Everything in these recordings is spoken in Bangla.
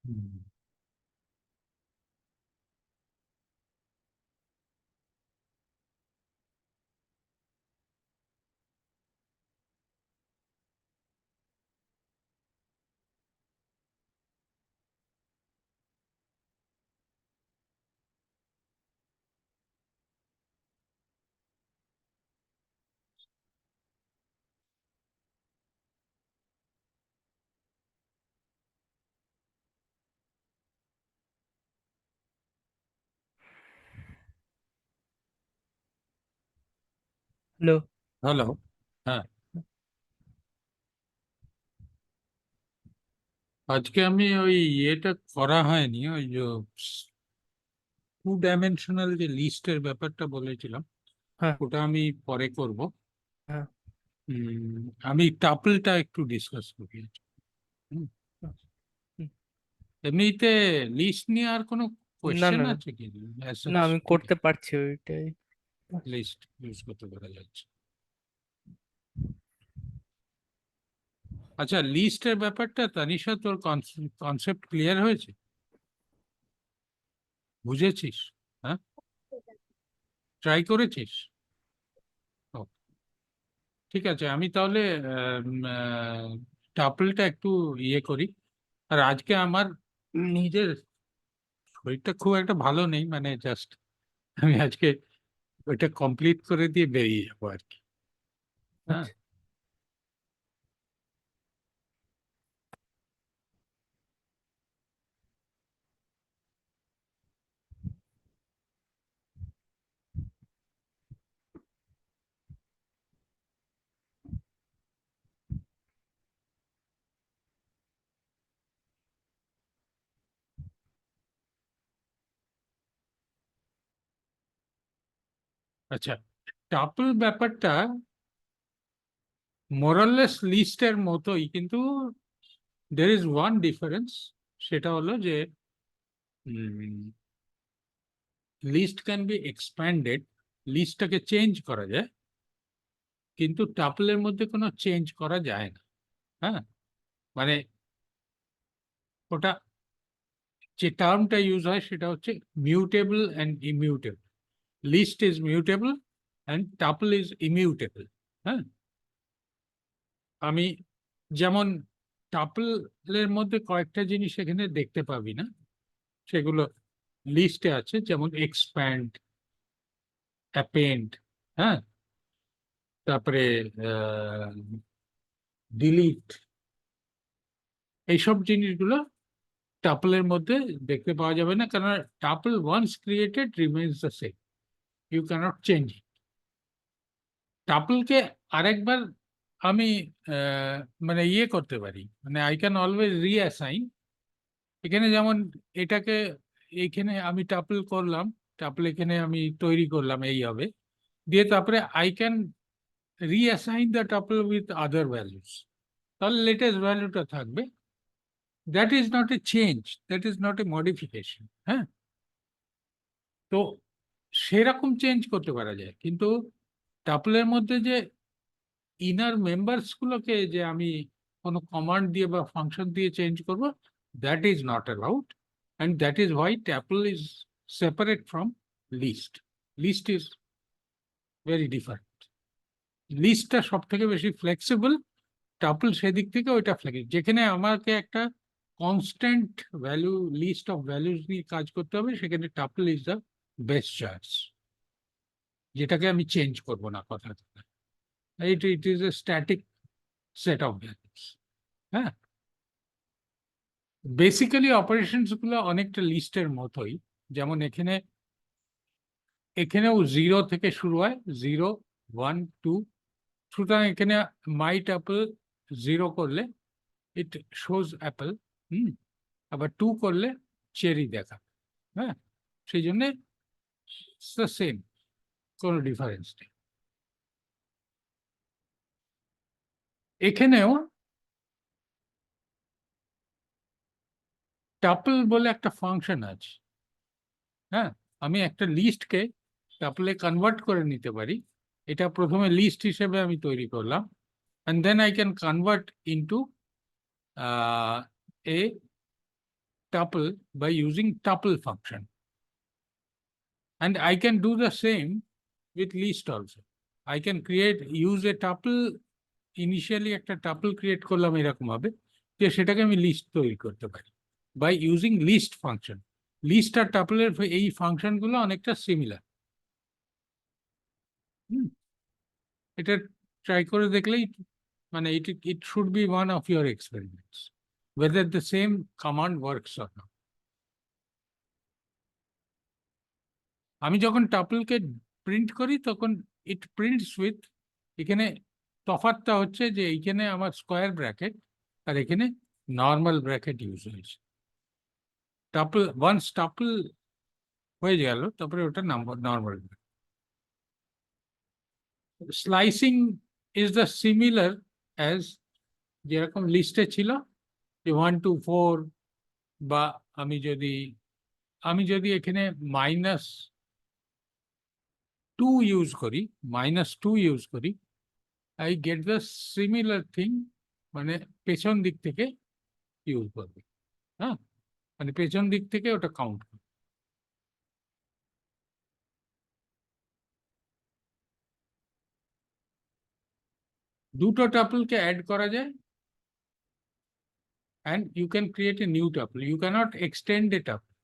হুম। হ্যালো। হ্যালো। হ্যাঁ, আজকে আমি ওই ইয়েটা করা হয়নি, ওই যে 2 ডাইমেনশনাল যে লিস্টের ব্যাপারটা বলেছিলাম, হ্যাঁ, ওটা আমি পরে করব। হ্যাঁ। আমি টাপলটা একটু ডিসকাস করি আজকে। হুম। হুম। এমনিতে লিস্ট নিয়ে আর কোনো না, কোয়েশ্চেন না, না। আছে কি? না, আমি ঠিক করতে আছে, পারছি ওইটাই। লিস্ট ইউজ করতে পারা যাচ্ছে। আচ্ছা, লিস্টের ব্যাপারটা তানিশা, তোর কনসেপ্ট ক্লিয়ার হয়েছে? বুঝেছিস? হ্যাঁ, ট্রাই করেছিস? ও, ঠিক আছে, আমি তাহলে টাপলটা একটু ইয়ে করি। আর আজকে আমার নিজের শরীরটা খুব একটা ভালো নেই, মানে জাস্ট আমি আজকে ওইটা কমপ্লিট করে দিয়ে বেরিয়ে যাবো আর কি। হ্যাঁ। আচ্ছা, আচ্ছা, টাপল ব্যাপারটা মোরাললেস লিস্টের মতোই, কিন্তু দের ইজ ওয়ান ডিফারেন্স। সেটা হলো যে লিস্ট ক্যান বি এক্সপ্যান্ডেড, লিস্টটাকে চেঞ্জ করা যায়, কিন্তু টাপলের মধ্যে কোনো চেঞ্জ করা যায় না। হ্যাঁ, মানে ওটা যে টার্মটা ইউজ হয় সেটা হচ্ছে mutable and immutable. List is mutable and tuple is immutable. হ্যাঁ, আমি যেমন টাপলের মধ্যে কয়েকটা জিনিস এখানে দেখতে পাবি না, সেগুলো লিস্টে আছে, যেমন এক্সপ্যান্ড, অ্যাপেন্ড, হ্যাঁ, তারপরে ডিলিট, এইসব জিনিসগুলো টাপলের মধ্যে দেখতে পাওয়া যাবে না, কারণ tuple once created remains the same, you cannot change it. টাপলকে আরেকবার আমি আহ, মানে ইয়ে করতে পারি, মানে আই ক্যান অলওয়েজ রিঅ্যাসাইন। এখানে যেমন এটাকে, এইখানে আমি টাপল করলাম, টাপল এখানে আমি তৈরি করলাম এইভাবে, দিয়ে তারপরে I can reassign the tuple with other values, তাহলে লেটেস্ট ভ্যালুটা থাকবে। That is not a change, that is not a modification. হ্যাঁ, তো সেরকম চেঞ্জ করতে পারা যায়, কিন্তু টাপলের মধ্যে যে ইনার মেম্বার্স গুলোকে যে আমি কোনো কমান্ড দিয়ে বা ফাংশন দিয়ে চেঞ্জ করব, that is not allowed, and that is why tuple is separate from list. List is very different. লিস্টটা সব থেকে বেশি ফ্লেক্সিবল, টাপল সেদিক থেকে ওইটা ফ্লেক্সিবল। যেখানে আমাকে একটা constant value, list of values নিয়ে কাজ করতে হবে, সেখানে tuple is the best choice, যেটাকে আমি চেঞ্জ করব না কথা থেকে। It is a static set of values. হ্যাঁ, বেসিক্যালি অপারেশনস গুলো অনেকটা লিস্টের মতোই। যেমন এখানে, এখানেও জিরো থেকে শুরু হয়, 0, 1, 2। সুতরাং এখানে মাইট অ্যাপল জিরো করলে ইট শোজ অ্যাপল। হুম, আবার 2 করলে চেরি দেখা। হ্যাঁ, সেই জন্যে সেম, কোনো ডিফারেন্স নেই। এখানেও টাপল বলে একটা ফাংশন আছে। হ্যাঁ, আমি একটা লিস্টকে টাপলে কনভার্ট করে নিতে পারি। এটা প্রথমে লিস্ট হিসেবে আমি তৈরি করলাম, and then I can convert into a tuple by using tuple function. And I can do the same with list also. I can use a tuple, initially একটা tuple create করলাম এরকম ভাবে যে সেটাকে আমি লিস্ট তৈরি করতে পারি by using list function. List আর টাপলের এই ফাংশনগুলো অনেকটা সিমিলার। এটা ট্রাই করে দেখলেই মানে it should be one of your experiments whether the same command works or not. আমি যখন টাপলকে প্রিন্ট করি তখন ইট প্রিন্টস উইথ, এখানে তফাৎটা হচ্ছে যে এইখানে আমার স্কোয়ার ব্র্যাকেট আর এখানে নর্মাল ব্র্যাকেট ইউজ হয়েছে। টাপল ওয়ান্স টাপল হয়ে গেল তারপরে ওটা normal. Slicing is the similar as যেরকম লিস্টে ছিল যে 1 to 4, বা আমি যদি এখানে -2 ইউজ করি, -2 ইউজ করি, I get the similar thing, মানে পেছন দিক থেকে ইউজ করবে। হ্যাঁ, মানে পেছন দিক থেকে ওটা কাউন্ট করবে। দুটো টাপলকে অ্যাড করা যায় and you can create a new tuple. You cannot extend a tuple.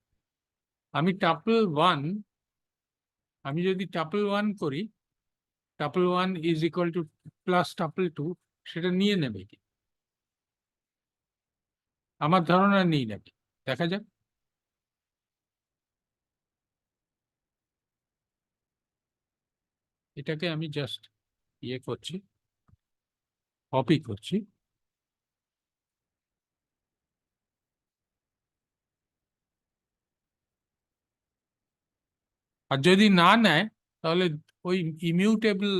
আমি যদি tuple 1 করি, tuple 1 is equal to plus tuple 2, সেটা নিয়ে নেবে কি? আমার ধারণা নিয়ে নেবে, দেখা যাক। এটাকে আমি জাস্ট করছি, কপি করছি। আর যদি না নেয় তাহলে ওই ইমিউটেবল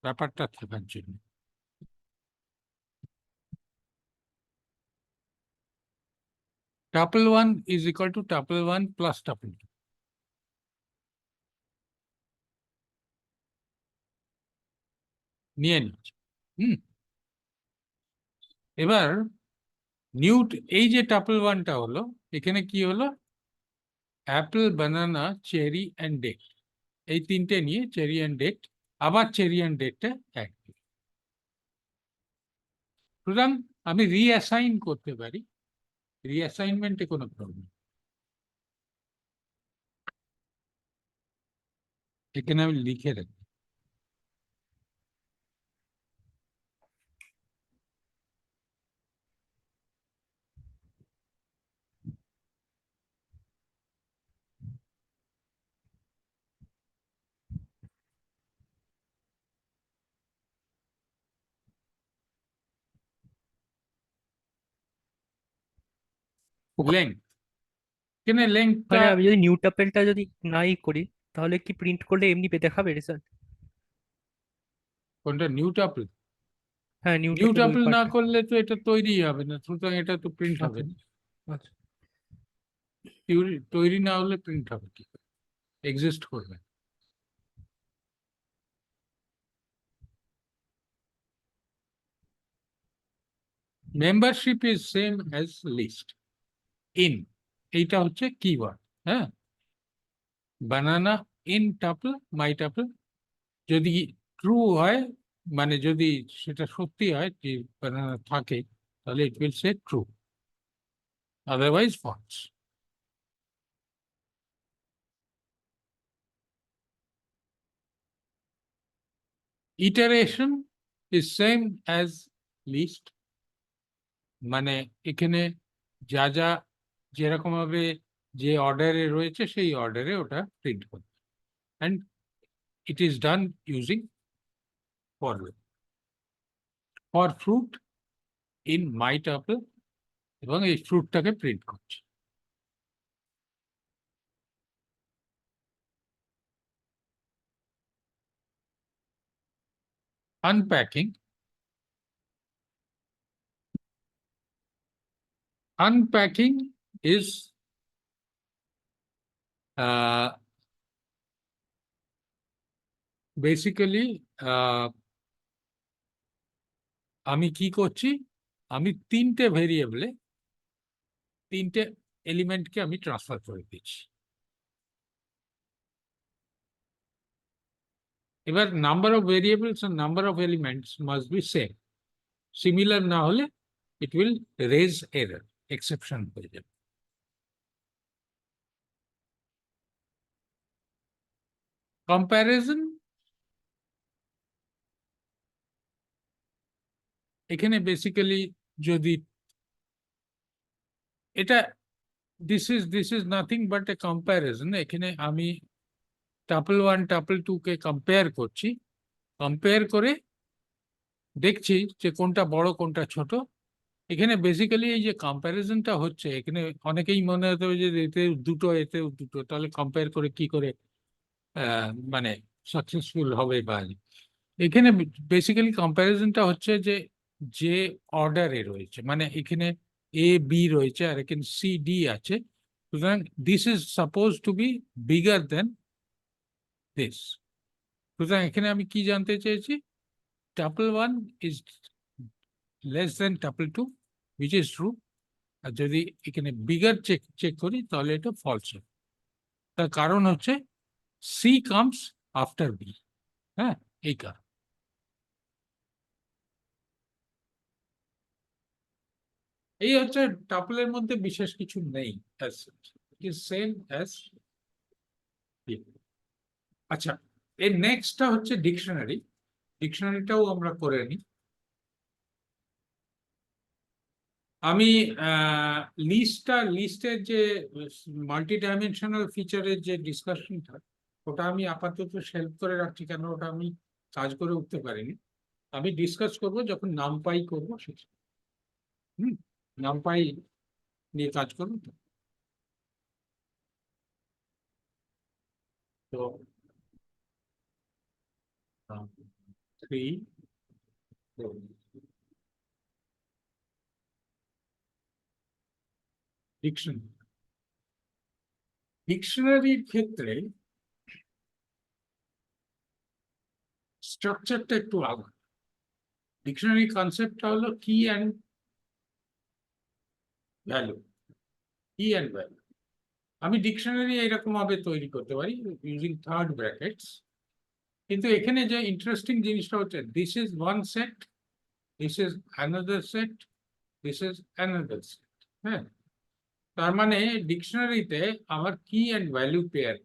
ব্যাপারটা থাকার জন্য tuple 1 is equal to tuple 1 plus tuple 2 নিয়ে নিচ্ছি। এবার এই যে টাপল 1টা হলো, এখানে কি হলো? Apple, banana, cherry and date, এই তিনটে নিয়ে চেরি অ্যান্ড ডেট, আবার চেরি অ্যান্ড ডেটটা অ্যাড করি। সুতরাং আমি রিঅ্যাসাইন করতে পারি, রিঅ্যাসাইনমেন্টে কোনো প্রবলেম। এখানে আমি লিখে রাখি। লেংথ, এখানে লেংথটা মানে আমি যদি নিউ টাপেলটা যদি নাই করি তাহলে কি প্রিন্ট করলে এমনি দেখাবে রেজাল্ট? কোনটা? New tuple? হ্যাঁ, নিউ নিউ টাপেল ওই টাপল না পার্টটা। করলে তো এটা তৈরি হবে না, সুতরাং এটা তো প্রিন্ট হবে আচ্ছা না। আচ্ছা। তৈরি না হলে প্রিন্ট হবে কি, এক্সিস্ট করবে। Membership is same as list. In, এইটা হচ্ছে কিওয়ার্ড। হ্যাঁ, banana in tuple my tuple, যদি ট্রু হয়, মানে যদি সেটা সত্যি হয় যে বানানা থাকে, তাহলে it will say true, otherwise false. Iteration is same as list, মানে এখানে যা যা যেরকম ভাবে যে অর্ডারে রয়েছে সেই অর্ডারে ওটা প্রিন্ট করবে। And it is done using for fruit in my tuple, এবং এই ফ্রুটটাকে প্রিন্ট করছে। আনপ্যাকিং, আনপ্যাকিং ইজ বেসিক্যালি আমি কি করছি, আমি তিনটে ভেরিয়েবলে তিনটে এলিমেন্টকে আমি ট্রান্সফার করে দিচ্ছি। এবার number of variables and number of elements must be same. Similar না হলে it will raise error, exception হয়ে যাবে। কম্প্যারিজন, এখানে বেসিক্যালি যদি এটা this is nothing but a comparison. এখানে আমি টাপল 1 টাপল 2 কে কম্পেয়ার করছি, কম্পেয়ার করে দেখছি যে কোনটা বড় কোনটা ছোট। এখানে বেসিক্যালি এই যে কম্প্যারিজনটা হচ্ছে, এখানে অনেকেই মনে হতে হবে যে এতে দুটো এতে দুটো, তাহলে কম্পেয়ার করে কি করে মানে সাকসেসফুল হবে। বা এখানে বেসিক্যালি কম্প্যারিজনটা হচ্ছে যে যে অর্ডারে রয়েছে, মানে এখানে এ বি রয়েছে আর এখানে সি ডি আছে, সুতরাং this is suppose two B bigger then this. সুতরাং এখানে আমি কি জানতে চেয়েছি, tuple 1 is less than tuple 2, which is true। আর যদি এখানে বিগার চেক করি তাহলে এটা ফলস। তার কারণ হচ্ছে সি কামস আফটার বি। হ্যাঁ, এই কারণ। এই হচ্ছে টাপলের মধ্যে বিশেষ কিছু নেই, সেম অ্যাজ। আচ্ছা, এর নেক্সটটা হচ্ছে ডিকশনারি। ডিকশনারিটাও আমরা করে নিই। আমি লিস্টের যে মাল্টি ডাইমেনশনাল ফিচারের যে ডিসকাশনটা, ওটা আমি আপাতত শেলফ করে রাখছি, কেন ওটা আমি কাজ করে উঠতে পারিনি। আমি ডিসকাস করব যখন নামপাই করবো সেটা। নামপাই নিয়ে কাজ করবো তো। তো 3 ডিকশনারি। ডিকশনারির ক্ষেত্রে স্ট্রাকচারটা একটু আলাদা। ডিকশনারি কনসেপ্টটা হলো কি অ্যান্ড ভ্যালু। কি অ্যান্ড ভ্যালু আমি ডিকশনারি এরকম ভাবে তৈরি করতে পারি ইউজিং থার্ড ব্র্যাকেটস। কিন্তু এখানে যে ইন্টারেস্টিং জিনিসটা হচ্ছে, this is one set, this is another set, this is another set. হ্যাঁ, তার মানে ডিকশনারিতে আমার কি অ্যান্ড ভ্যালু পেয়ার,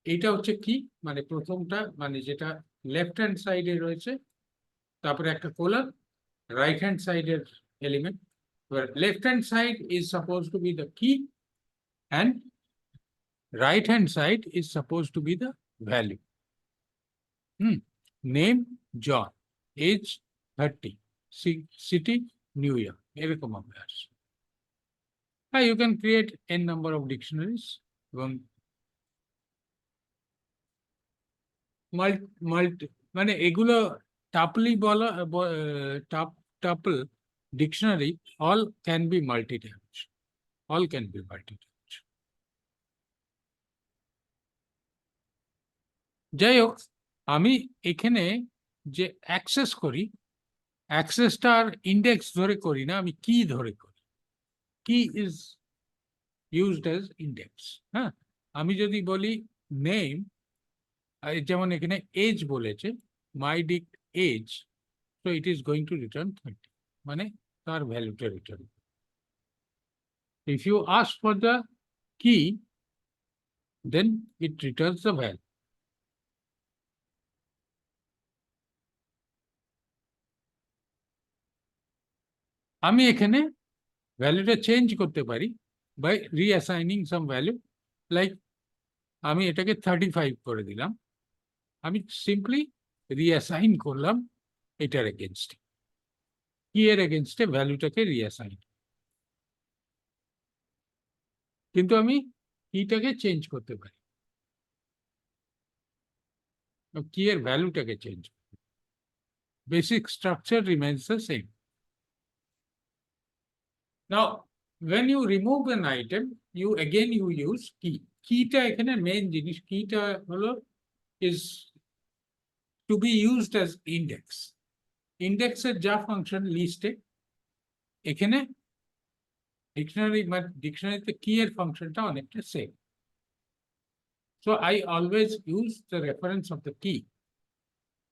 এইটা হচ্ছে কি, মানে প্রথমটা, মানে যেটা লেফট হ্যান্ড সাইডে রয়েছে, তারপরে একটা কোলান, রাইট হ্যান্ড সাইডের element. Left hand side is suppose two B the কি and right hand side is supposed to be the value. Name John, age 30, city New York, এরকম হবে আসছে। হ্যাঁ, you can create n number of dictionaries এবং মাল্টি, মানে এগুলো টাপলি বলা, tuple dictionary, all can be multi-dimensional, all can be multi-dimensional। যাই হোক, আমি এখানে যে অ্যাক্সেস করি, অ্যাক্সেসটা আর ইন্ডেক্স ধরে করি না, আমি কি ধরে করি। কি ইজ ইউজড অ্যাজ ইন্ডেক্স। হ্যাঁ, আমি যদি বলি নেম, যেমন এখানে এজ বলেছে, মাই ডিক এজ, তো it is going to return 30, মানে তার ভ্যালুটা return. If you ask for the key, then it returns the value. আমি এখানে ভ্যালুটা চেঞ্জ করতে পারি by reassigning some value. Like আমি এটাকে 35 করে দিলাম, আমি সিম্পলি রিঅ্যাসাইন করলাম এটার এগেনস্টে, কি এর এগেনস্টে ভ্যালুটাকে রিঅ্যাসাইন। কিন্তু আমি কিটাকে চেঞ্জ করতে পারি, কি এর ভ্যালুটাকে চেঞ্জ। Basic structure remains the same. Now when you remove an item, you again use key। কিটা এখানে মেইন জিনিস, কিটা হলো is to be used as index। ইন্ডেক্সের যা ফাংশন লিস্টে, এখানে ডিকশনারিতে কি এর ফাংশনটা অনেকটা same. So I always use the reference of the key.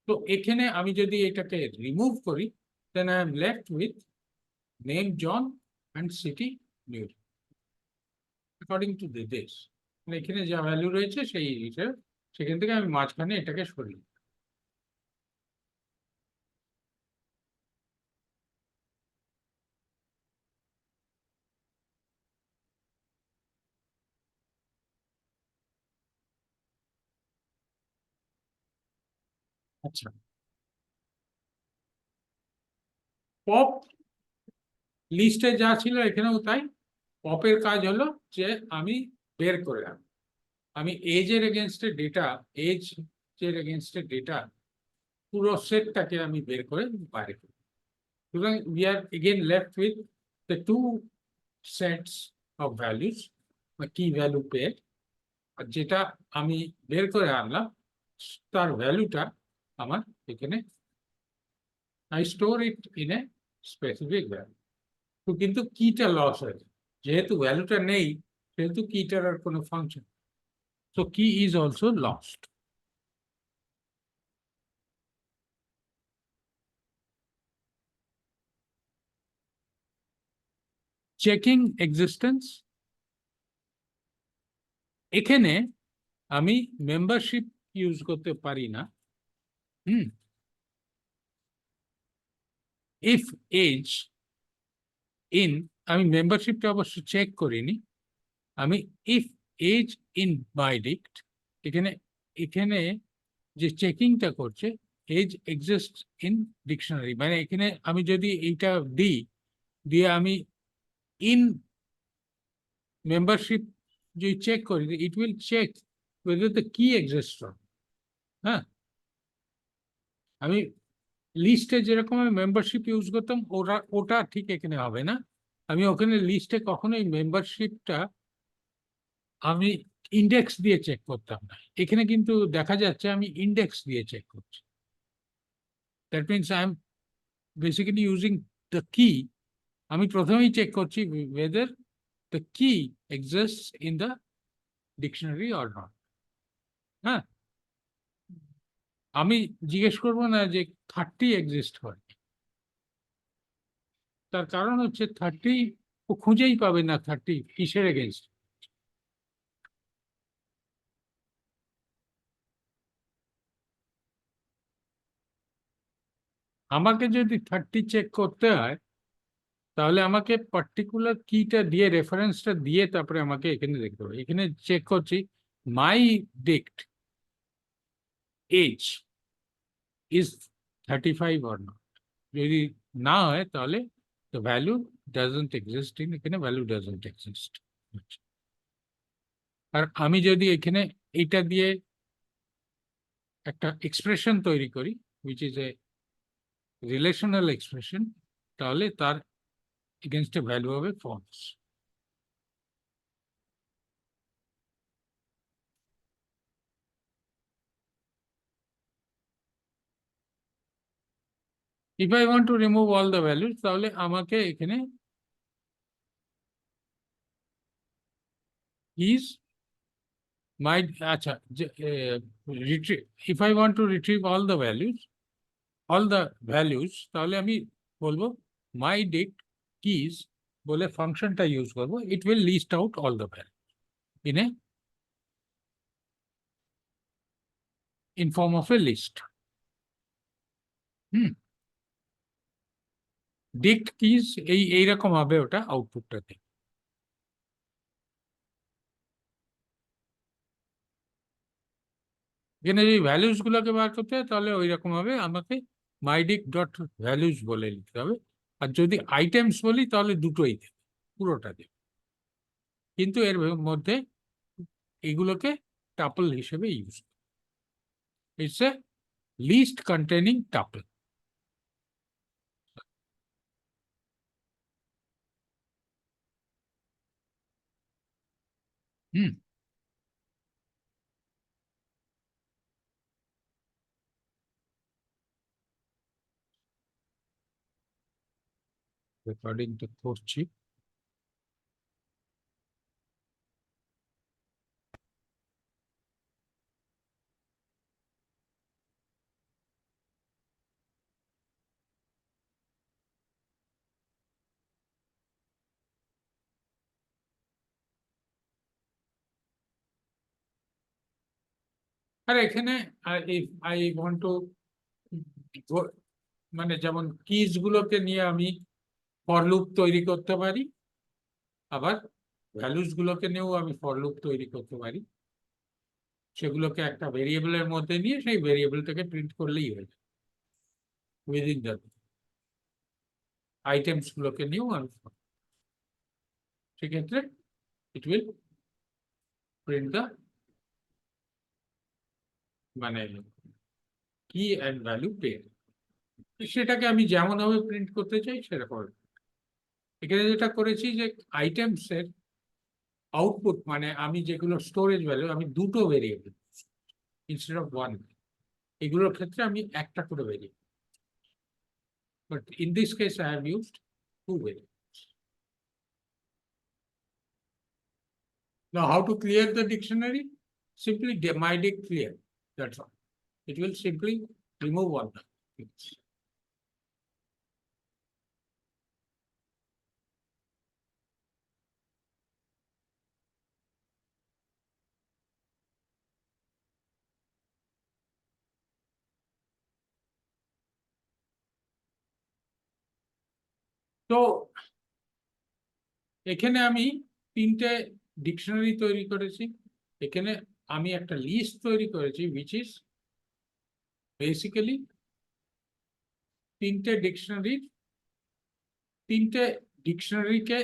তো এখানে আমি যদি এটাকে রিমুভ করি, then I am left with name John and city new according to the দেশ। এখানে যা ভ্যালু রয়েছে সেই হিসেবে সেখান থেকে আমি মাঝখানে এটাকে সরিয়ে। আচ্ছা, পপ লিস্টে যা ছিল এখানেও তাই। পপের কাজ হলো যে আমি বের করে আনবো। আমি এজের এগেনস্টে ডেটা, এজ এর এগেনস্টে ডেটা পুরো সেটটাকে আমি বের করে বাইরে করি। সুতরাং we are again left with the two sets of values বা কি ভ্যালু পেয়ার। আর যেটা আমি বের করে আনলাম তার ভ্যালুটা আমার এখানে I store it in a specific value. তো কিন্তু কিটা লস হয়েছে, যেহেতু ভ্যালুটা নেই সেহেতু কিটার আর কোনো function, so key is also lost. Checking existence, এখানে আমি মেম্বারশিপ ইউজ করতে পারি না। ইফ এজ ইন, আমি মেম্বারশিপটা অবশ্য চেক করিনি। আমি ইফ এজ ইন বাইডিক্ট, এখানে এখানে যে চেকিংটা করছে এজ এক্সিস্ট ইন ডিকশনারি, মানে এখানে আমি যদি এইটা দিই, দিয়ে আমি ইন মেম্বারশিপ যদি চেক করি, it will check whether the key exists or not. হ্যাঁ, আমি লিস্টে যেরকম আমি মেম্বারশিপ ইউজ করতাম ওটা ওটা ঠিক এখানে হবে না। আমি ওখানে লিস্টে কখনোই মেম্বারশিপটা আমি ইন্ডেক্স দিয়ে চেক করতাম না। এখানে কিন্তু দেখা যাচ্ছে আমি ইন্ডেক্স দিয়ে চেক করছি। That means I am basically using the কি। আমি প্রথমেই চেক করছি whether the key exists in the dictionary or not। হ্যাঁ, আমি জিজ্ঞেস করবো না যে 30 এক্সিস্ট করে। তার কারণ হচ্ছে 30 ও খুঁজেই পাবে না 30 কিসের এগেনস্ট। আমাকে যদি 30 চেক করতে হয় তাহলে আমাকে পার্টিকুলার কিটা দিয়ে রেফারেন্সটা দিয়ে তারপরে আমাকে এখানে দেখতে হবে। এখানে চেক করছি মাই ডিক্ট এজ ইজ 35 অর নট। যদি না হয় তাহলে the value doesn't exist in, এখানে value doesn't exist। আর আমি যদি এখানে এইটা দিয়ে একটা এক্সপ্রেশন তৈরি করি which is a relational expression, তাহলে তার এগেনস্টে ভ্যালু হবে false. If I want to remove all the values, তাহলে আমাকে এখানে ইজ মাই, আচ্ছা, if I want to retrieve all the values, তাহলে আমি বলবো মাই ডিক্ট কিজ বলে ফাংশনটা ইউজ করবো। It will list out all the value in a in form of a list. Hmm, dict keys এইরকম হবে ওটা আউটপুটটাতে। এখানে যদি ভ্যালুস গুলোকে বার করতে হয় তাহলে ওই রকম ভাবে আমাকে মাইডিক ডট ভ্যালুস বলে লিখতে হবে। আর যদি আইটেমস বলি তাহলে দুটোই দেবে, পুরোটা দেবে। কিন্তু এর মধ্যে এগুলোকে টাপল হিসেবে use, it's a list containing tuple. Hmm, রেকর্ডিংটা করছি। আর এখানে if I want to মানে যেমন কিজ গুলোকে নিয়ে আমি ফর লুপ তৈরি করতে পারি, আবার ভ্যালুস গুলোকে নিয়েও আমি ফর লুপ তৈরি করতে পারি। সেগুলোকে একটা ভেরিয়েবলের মধ্যে নিয়ে সেই ভেরিয়েবলটাকে প্রিন্ট করলেই হয়ে যায় উইদিন দ্য আইটেমস গুলোকে নিয়েও আমি সেক্ষেত্রে ইট উইল প্রিন্ট দ্য মানে কি অ্যান্ড ভ্যালু পেয়ার। সেটাকে আমি যেমন ভাবে প্রিন্ট করতে চাই সেরকম। এখানে যেটা করেছি যে আইটেমস এর আউটপুট মানে আমি যেগুলো স্টোরেজ ভ্যালু আমি দুটো ভেরিয়েবল ইনস্টেড অফ ওয়ান, এগুলোর ক্ষেত্রে আমি একটা করে variable, but in this case I have used to variables. Now how to clear the dictionary? Simply mydic clear, that's all. It will simply remove all the things. তো এখানে আমি তিনটে ডিকশনারি তৈরি করেছি। এখানে আমি একটা লিস্ট তৈরি করেছি which is basically তিনটে ডিকশনারিকে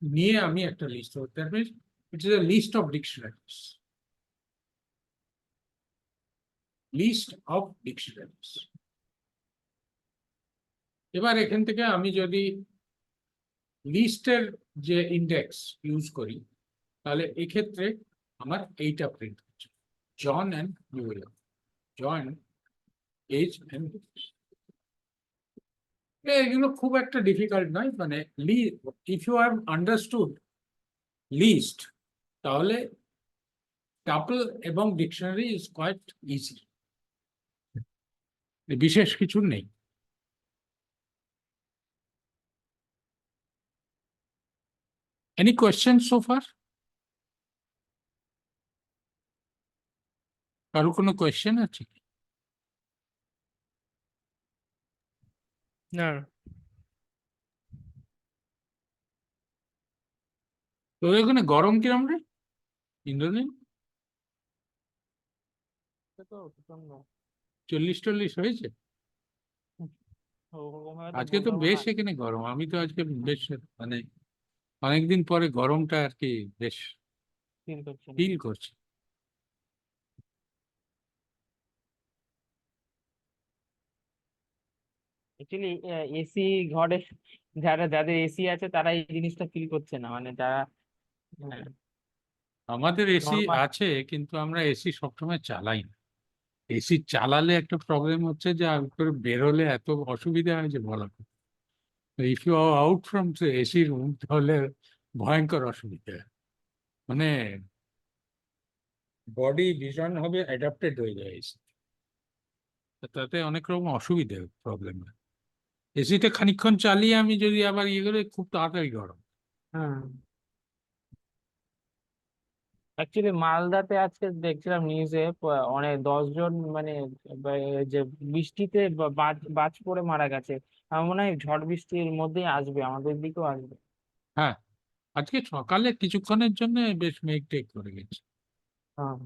নিয়ে আমি একটা লিস্ট তৈরি, that means it is a list of dictionaries. List of dictionaries. এবার এখান থেকে আমি যদি লিস্টের যে ইন্ডেক্স ইউজ করি তাহলে এক্ষেত্রে আমার এইটা প্রিন্ট হচ্ছে, John and William, John age and. এগুলো খুব একটা ডিফিকাল্ট নয়, মানে if you have understood list তাহলে টাপল এবং ডিকশনারি ইজ কোয়াইট ইজি, বিশেষ কিছু নেই। Any questions so far? কারো কোনো কোয়েশ্চেন আছে? না। তো ওখানে গরম কিরম রে ইন্দ্রনীল? 40-40 হয়েছে? আজকে তো বেশ এখানে গরম, আমি তো আজকে বেশ মানে অনেকদিন পরে গরমটা আর কি বেশ ফিল করছি। অ্যাকচুয়ালি এসি ঘরে যাদের এসি আছে তারা এই জিনিসটা ফিল করছে না, মানে যারা আমাদের এসি নর্মাল। আছে কিন্তু আমরা এসি সবসময় চালাই না। এসি চালালে একটা প্রবলেম হচ্ছে যে করে বেরোলে এত অসুবিধা হয় যে বলা। If you are out from AC room তাহলে ভয়ঙ্কর অসুবিধা হয়। মানে বডি ভীষণ ভাবে অ্যাডাপ্টেড হয়ে যায় এসি, তাতে অনেক রকম অসুবিধা প্রবলেম হয়। এসিটা খানিকক্ষণ চালিয়ে আমি যদি আবার ইয়ে করে খুব তাড়াতাড়ি গরম। হ্যাঁ, অ্যাকচুয়ালি মালদাতে আজকে দেখছিলাম নিউজে অনেক 10 জন মানে যে বৃষ্টিতে বাজ পড়ে মারা গেছে। আমার মনে হয় ঝড় বৃষ্টির মধ্যেই আসবে, আমাদের দিকেও আসবে। হ্যাঁ, আজকে সকালে কিছুক্ষণের জন্য বেশ মেঘ টেক করে গেছে। হ্যাঁ,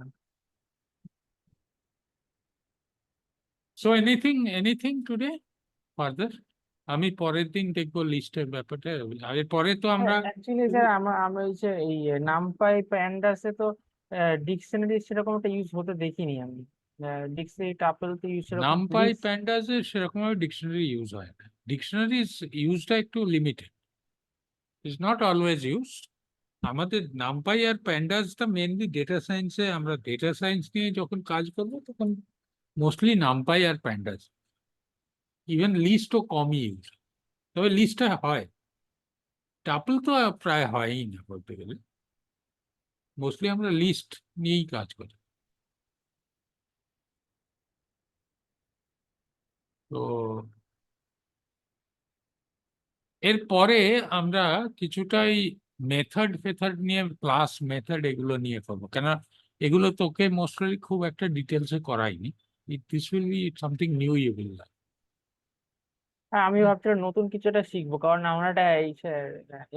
সো এনিথিং টুডে ফার্দার? আমি পরের দিন দেখবো লিস্টের ব্যাপারটা। আর পরে তো আমরা অ্যাকচুয়ালি স্যার আমরা আমরা হচ্ছে এই নামপাই প্যান্ডাসে তো ডিকশনারি সেরকম একটা ইউজ হতে দেখিনি আমি। ডিকশনারি টাপল তো ইউজ সেরকম নামপাই প্যান্ডাসে সেরকম ভাবে ডিকশনারি ইউজ হয় না। ডিকশনারি ইউজটা একটু limited, is not always use. আমাদের নামপাই আর প্যান্ডাসটা মেনলি ডেটা সায়েন্সে, আমরা ডেটা সায়েন্স নিয়ে যখন কাজ করবো তখন মোস্টলি নামপাই আর প্যান্ডাস। ইভেন লিস্টও কমই ইউজ, তবে লিস্টটা হয়, টাপল তো প্রায় হয়ই না বলতে গেলে। মোস্টলি আমরা লিস্ট নিয়েই কাজ করি। তো এরপরে আমরা কিছুটাই মেথড নিয়ে, ক্লাস মেথড এগুলো নিয়ে করবো, কেন এগুলো তোকে মোস্টলি খুব একটা ডিটেলসে করাইনি। This will be something new you will. হ্যাঁ, আমি ভাবছিলাম নতুন কিছু একটা শিখবো, কারণ আমরা একটা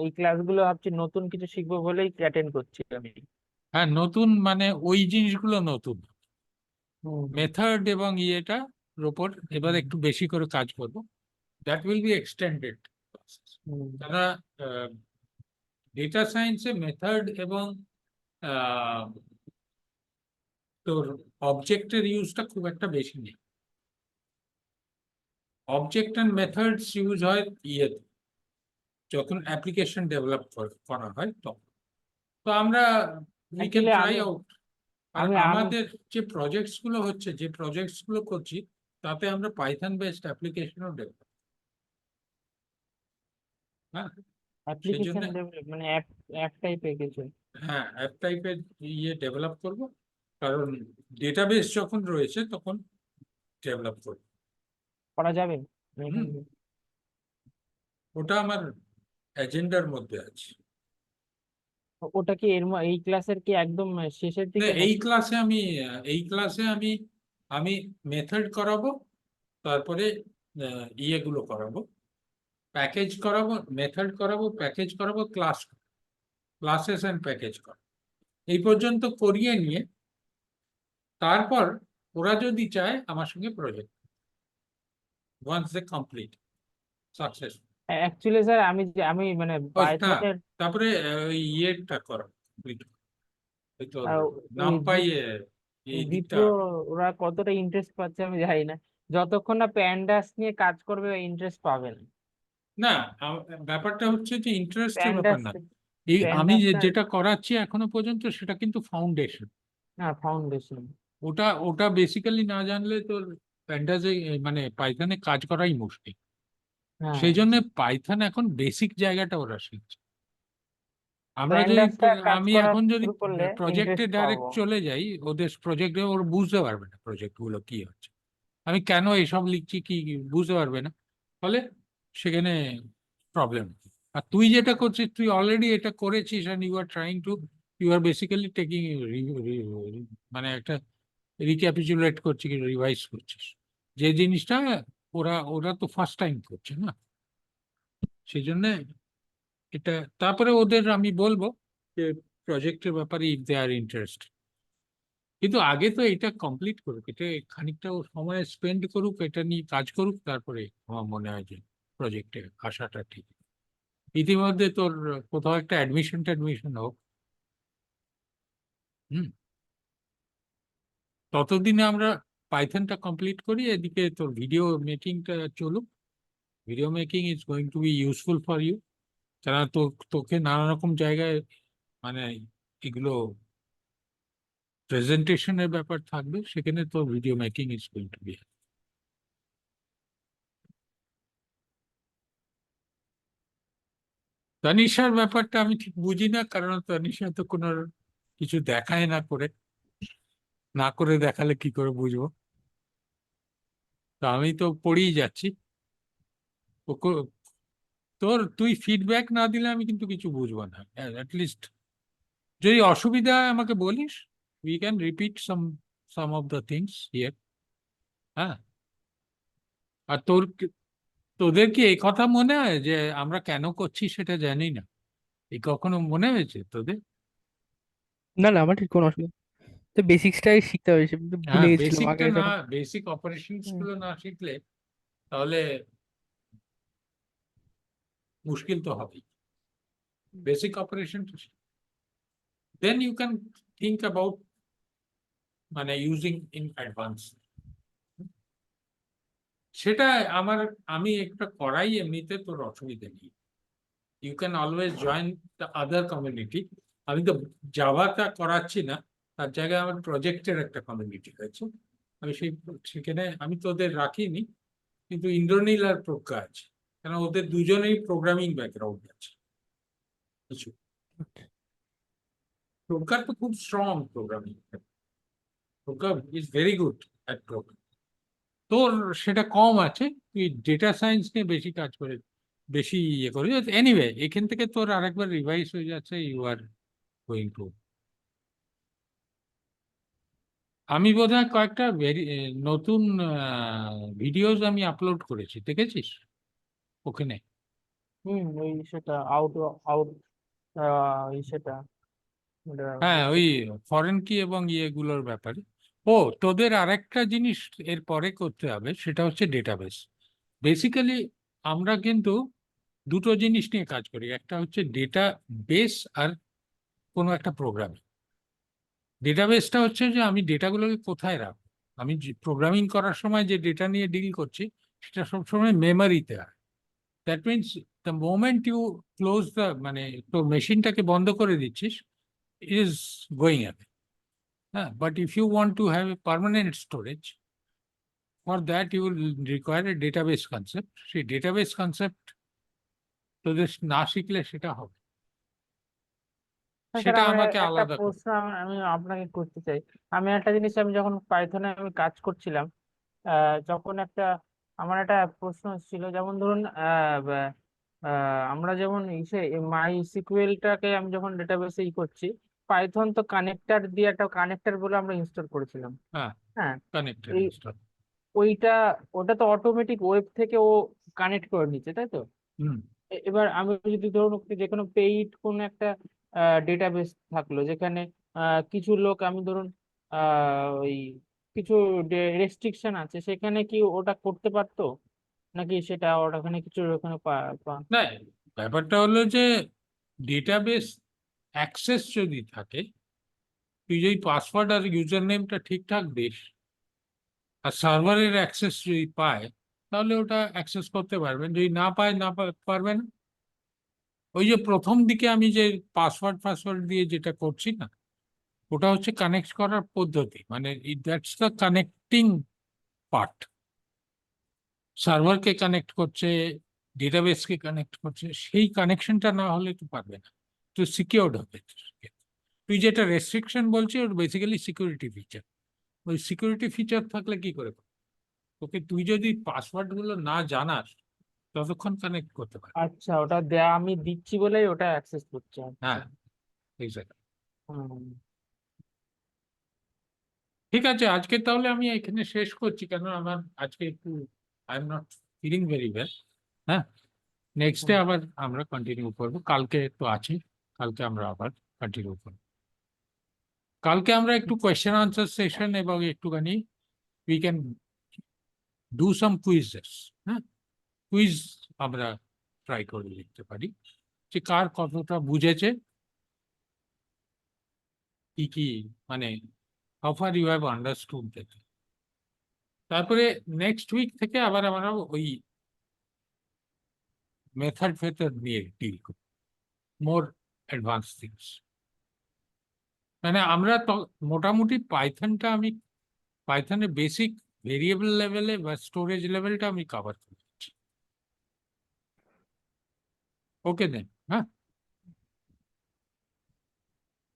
এই ক্লাসগুলো ভাবছি নতুন কিছু শিখবো বলেই অ্যাটেন্ড করছি আমি। হ্যাঁ, নতুন মানে ওই জিনিসগুলো নতুন, হুম মেথড এবং ইয়েটার ওপর এবার হুম একটু বেশি করে কাজ করব। That will be extended. Hmm. তারা ডেটা সায়েন্সে মেথড এবং আহ, তোর অবজেক্টের ইউজটা খুব একটা বেশি নেই। অবজেক্ট অ্যান্ড মেথডস ইউজ হয় ইয়েতে, যখন অ্যাপ্লিকেশন ডেভেলপ করা হয় তখন। তো আমরা উই ক্যান অ্যাকচুয়ালি ট্রাই আমি আউট। আর আমি আমি আমাদের যে প্রজেক্টস গুলো হচ্ছে, যে প্রজেক্টস গুলো করছি, তাতে আমরা পাইথন বেসড অ্যাপ্লিকেশনও ডেভেলপ, হ্যাঁ, সেই জন্য অ্যাপ্লিকেশন ডেভেলপ মানে অ্যাপ টাইপের কিছু হ্যাঁ অ্যাপ টাইপের ইয়ে ডেভেলপ করব। কারণ ডেটাবেস যখন রয়েছে তখন ডেভেলপ করব। করা যাবে এখান হুম, থেকে? ওটা আমার এজেন্ডার মধ্যে আছে। ওটা কি এই ক্লাসের কি একদম শেষের না, দিকে এই নাকি? ক্লাসে আমি এই ক্লাসে আমি আমি মেথড করাবো, তারপরে ইয়েগুলো করাবো, প্যাকেজ করাবো, মেথড করাবো, প্যাকেজ করাবো, ক্লাসেস এন্ড প্যাকেজ করাবো। এই পর্যন্ত করিয়ে নিয়ে তারপর ওরা যদি চায় আমার সঙ্গে project, once they complete success. Actually sir আমি মানে না, পাইথনের তারপরে ওই ইয়েটা করো, ওই তোর ওই নামপাই এই দিকটা। বিপ্রো ওরা কতটা ইন্টারেস্ট পাচ্ছে আমি জানি না। যতক্ষণ না প্যান্ডাস নিয়ে কাজ করবে ইন্টারেস্ট পাবে না। না, ব্যাপারটা হচ্ছে যে ইন্টারেস্টের ব্যাপার প্যান্ডাস না। এই আমি প্যান্ডাসটা যেটা করাচ্ছি এখনো পর্যন্ত সেটা কিন্তু ফাউন্ডেশন। না, ফাউন্ডেশন। ওটা ওটা বেসিক্যালি না জানলে তোর প্যান্ডাসে মানে পাইথনে কাজ করাই মুশকিল। হ্যাঁ, সেই জন্য পাইথন এখন বেসিক জায়গাটা ওরা শিখছে। আমরা যদি প্যান্ডাসটা কাজ আমি করা এখন যদি শুরু করলে প্রজেক্টে ইন্টারেস্ট ডাইরেক্ট পাবো। চলে যাই, ওদের প্রজেক্টে ওর বুঝতে পারবে না প্রজেক্ট গুলো কি হচ্ছে, আমি কেন এসব লিখছি কি বুঝতে পারবে না। ফলে সেখানে প্রবলেম। আর তুই যেটা করছিস, তুই অলরেডি এটা করেছিস, and you are trying to, you are basically taking মানে একটা রিক্যাপিচুলেট করছিস, রিভাইজ করছিস যে জিনিসটা ওরা ওরা তো ফার্স্ট টাইম করছে না। সেই জন্য এটা, তারপরে ওদের আমি বলবো যে প্রজেক্টের ব্যাপারে ইফ দে আর ইন্টারেস্ট, কিন্তু আগে তো এটা কমপ্লিট করুক, এটা খানিকটা ও সময় স্পেন্ড করুক, এটা নিয়ে কাজ করুক, তারপরে আমার মনে হয় যে প্রজেক্টে আসাটা ঠিক। ইতিমধ্যে তোর কোথাও একটা অ্যাডমিশন হোক, হুম, ততদিনে আমরা পাইথনটা কমপ্লিট করি, এদিকে তোর ভিডিও মেকিংটা চলুক। Video making is going to be useful for you, যারা তোকে নানা রকম জায়গায় মানে এগুলো প্রেজেন্টেশনের ব্যাপার থাকবে, সেখানে তোর video making is going to be. তানিশার ব্যাপারটা আমি ঠিক বুঝি না, কারণ তানিশা তো কোনো কিছু দেখায় না করে, না করে দেখালে কি করে বুঝবো। তো আমি তো পড়েই যাচ্ছি। তুই ফিডব্যাক না দিলে আমি কিন্তু কিছু বুঝবো না। লিস্ট যদি অসুবিধা হয় আমাকে বলিস, we can repeat some of the things here. হ্যাঁ, আর তোদের কি এই কথা মনে হয় যে আমরা কেন করছি সেটা জানি না, এই কখনো মনে হয়েছে তোদের? না না, আমার ঠিক কোনো অসুবিধা, তো বেসিক্সটাই শিখতে হবে, ভুলে হ্যাঁ, গেছিলাম বেসিকটা আগে না, যখন। Basic operations hmm. গুলো না শিখলে তাহলে মুশকিল তো হবেই। Basic operation, then you can think about মানে ইউজিং ইন অ্যাডভান্স। সেটা আমার, আমি একটা করাই এমনিতে তোর অসুবিধা নেই। You can always join the other community. আমি তো জাভাটা করাচ্ছি না, তার জায়গায় আমার প্রজেক্টের একটা কমিউনিটি হয়েছে, আমি সেখানে আমি তোদের রাখিনি, কিন্তু ইন্দ্রনীল আর প্রজ্ঞা আছে, কারণ ওদের দুজনেই প্রোগ্রামিং ব্যাকগ্রাউন্ড আছে কিছু। প্রজ্ঞার তো খুব strong programming, Pragya is very good at programming. তোর সেটা কম আছে, তুই ডেটা সায়েন্স নিয়ে বেশি কাজ করে, বেশি ইয়ে করে। এনিওয়ে, এখান থেকে তোর আরেকবার রিভাইজ হয়ে যাচ্ছে, ইউ আর গোয়িং টু আমি বোধহয় কয়েকটা নতুন ভিডিওস আমি আপলোড করেছি, দেখেছিস ওখানে? ওই সেটা আউট আউট সেটা ওটা হ্যাঁ, ওই দেখতে- ফরেন কি এবং ইয়েগুলোর ব্যাপারে। ও, তোদের আরেকটা জিনিস এর পরে করতে হবে, সেটা হচ্ছে ডেটাবেস। বেসিক্যালি আমরা কিন্তু দুটো জিনিস নিয়ে কাজ করি, একটা হচ্ছে ডেটা বেস আর কোনো একটা প্রোগ্রামিং। ডেটাবেসটা হচ্ছে যে আমি ডেটাগুলোকে কোথায় রাখবো। আমি প্রোগ্রামিং করার সময় যে ডেটা নিয়ে ডিল করছি সেটা সবসময় মেমোরিতে হয়। That means the moment you close the, মানে তোর মেশিনটাকে বন্ধ করে দিচ্ছিস, ইজ গোয়িং অ্যাওয়ে। হ্যাঁ, but if you want to have a permanent storage, for that you will require a database concept. সেই ডেটাবেস কনসেপ্ট তোদের না শিখলে সেটা হবে, হ্যাঁ স্যার, সেটা আমার আমাকে একটা আলাদা করতে। প্রশ্ন আমি আপনাকে করতে চাই। আমি একটা জিনিস, আমি যখন পাইথনে আমি কাজ করছিলাম, যখন আমার একটা প্রশ্ন ছিল, যেমন ধরুন আমরা যেমন মাই সিকুয়েলটাকে আমি যখন ডেটাবেসে করছি, পাইথন তো কানেক্টর দিয়ে, একটা কানেক্টর বলে আমরা ইনস্টল করেছিলাম। হ্যাঁ, হ্যাঁ, কানেক্টেড এই ইনস্টল। ওইটা ওটা তো অটোমেটিক ওয়েব থেকে ও কানেক্ট করে নিচ্ছে, তাই তো? হুম। এবার আমি যদি ধরুন যে কোনো পেইড কোন একটা ডেটাবেস থাকলো, যেখানে কিছু লোক, আমি ধরুন ওই কিছু রেস্ট্রিকশন আছে, সেখানে কি ওটা করতে পারতো, নাকি সেটা ওখানে কিছু ওখানে না, ব্যাপারটা হলো যে ডেটাবেস অ্যাক্সেস যদি থাকে, তুই যদি পাসওয়ার্ড আর ইউজার নেমটা ঠিকঠাক দিস, আর সার্ভারের অ্যাক্সেস যদি পায়, তাহলে ওটা অ্যাক্সেস করতে পারবেন। যদি না পায়, পারবেন। ওই যে প্রথম দিকে আমি যে পাসওয়ার্ড দিয়ে যেটা করছি না, ওটা হচ্ছে কানেক্ট করার পদ্ধতি, মানে দ্যাটস দ্য কানেক্টিং পার্ট। সার্ভারকে কানেক্ট করছে, ডেটাবেসকে কানেক্ট করছে, সেই কানেকশনটা না হলে তো পারবে না, তো সিকিউরড হবে। তুই যেটা রেস্ট্রিকশন বলছিস, ওর বেসিক্যালি সিকিউরিটি ফিচার। ওই সিকিউরিটি ফিচার থাকলে কি করে পারবে? তোকে, তুই যদি পাসওয়ার্ড গুলো না জানাস, ততক্ষণ কানেক্ট করতে পারবে। আচ্ছা, ওটা দেয়া আমি দিচ্ছি বলেই ওটা অ্যাক্সেস করছে, আচ্ছা। হ্যাঁ, এক্স্যাক্টলি। হুম। ঠিক আছে, আজকে তাহলে আমি এখানে শেষ করছি, কেন আমার আজকে একটু I am not feeling very well. হ্যাঁ, নেক্সট ডে হুম। আবার আমরা কন্টিনিউ করবো। কালকে তো আছে, কালকে আমরা আবার কন্টিনিউ করবো। কালকে আমরা একটু কোয়েশ্চেন আনসার সেশন এবং একটুখানি we can do some quizzes. হ্যাঁ, কুইজ আমরা ট্রাই করে লিখতে পারি, যে কার কতটা বুঝেছে, কি কি, মানে how far you have understood that. তারপরে নেক্সট উইক থেকে আবার আমরা ওই মেথড নিয়ে ডিল করি, মোর অ্যাডভান্স থিংস। মানে আমরা তো মোটামুটি পাইথনের বেসিক ভেরিয়েবল লেভেলে বা স্টোরেজ লেভেলটা আমি কভার করেছি। ওকে দেন, হ্যাঁ।